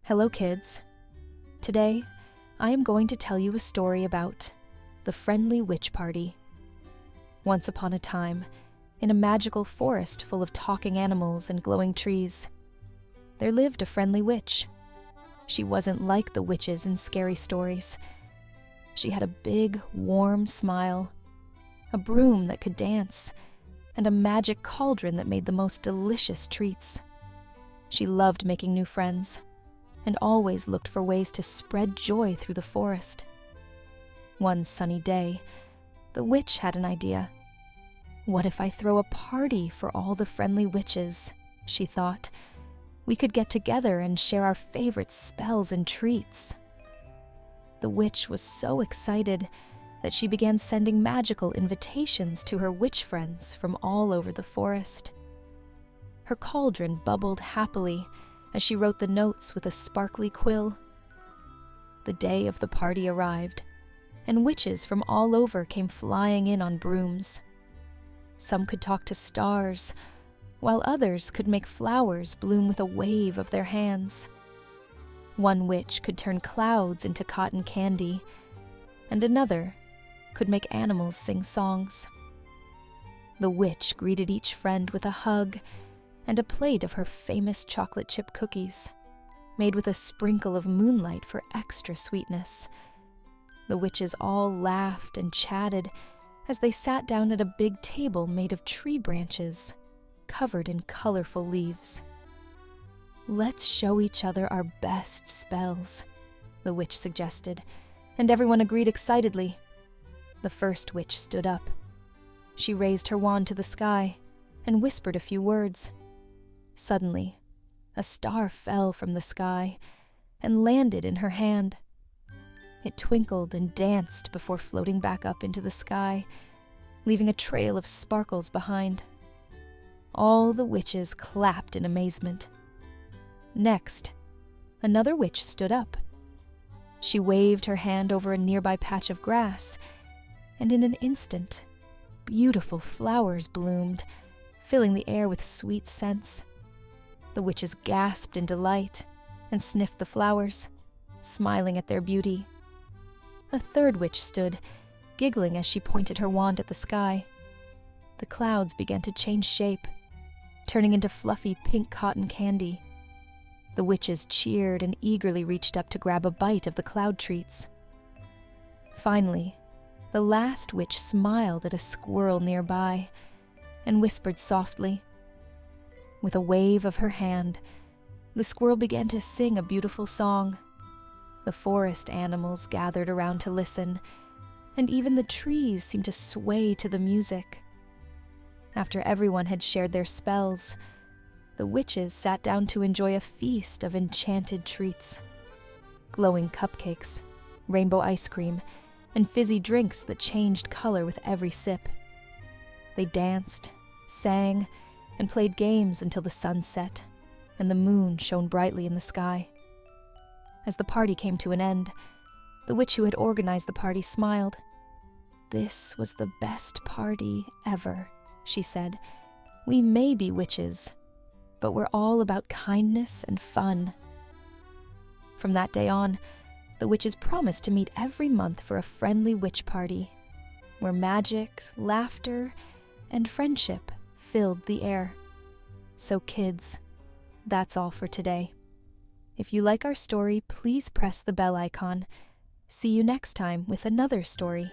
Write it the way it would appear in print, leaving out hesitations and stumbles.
Hello, kids. Today, I am going to tell you a story about the Friendly Witch Party. Once upon a time, in a magical forest full of talking animals and glowing trees, there lived a friendly witch. She wasn't like the witches in scary stories. She had a big, warm smile, a broom that could dance, and a magic cauldron that made the most delicious treats. She loved making new friends, and always looked for ways to spread joy through the forest. One sunny day, the witch had an idea. What if I throw a party for all the friendly witches? She thought. We could get together and share our favorite spells and treats. The witch was so excited that she began sending magical invitations to her witch friends from all over the forest. Her cauldron bubbled happily as she wrote the notes with a sparkly quill. The day of the party arrived, and witches from all over came flying in on brooms. Some could talk to stars, while others could make flowers bloom with a wave of their hands. One witch could turn clouds into cotton candy, and another could make animals sing songs. The witch greeted each friend with a hug and a plate of her famous chocolate chip cookies, made with a sprinkle of moonlight for extra sweetness. The witches all laughed and chatted as they sat down at a big table made of tree branches, covered in colorful leaves. "Let's show each other our best spells," the witch suggested, and everyone agreed excitedly. The first witch stood up. She raised her wand to the sky and whispered a few words. Suddenly, a star fell from the sky and landed in her hand. It twinkled and danced before floating back up into the sky, leaving a trail of sparkles behind. All the witches clapped in amazement. Next, another witch stood up. She waved her hand over a nearby patch of grass, and in an instant, beautiful flowers bloomed, filling the air with sweet scents. The witches gasped in delight and sniffed the flowers, smiling at their beauty. A third witch stood, giggling as she pointed her wand at the sky. The clouds began to change shape, turning into fluffy pink cotton candy. The witches cheered and eagerly reached up to grab a bite of the cloud treats. Finally, the last witch smiled at a squirrel nearby and whispered softly. With a wave of her hand, the squirrel began to sing a beautiful song. The forest animals gathered around to listen, and even the trees seemed to sway to the music. After everyone had shared their spells, the witches sat down to enjoy a feast of enchanted treats. Glowing cupcakes, rainbow ice cream, and fizzy drinks that changed color with every sip. They danced, sang, and played games until the sun set and the moon shone brightly in the sky. As the party came to an end, the witch who had organized the party smiled. "This was the best party ever," she said. "We may be witches, but we're all about kindness and fun." From that day on, the witches promised to meet every month for a friendly witch party, where magic, laughter, and friendship filled the air. So kids, that's all for today. If you like our story, please press the bell icon. See you next time with another story.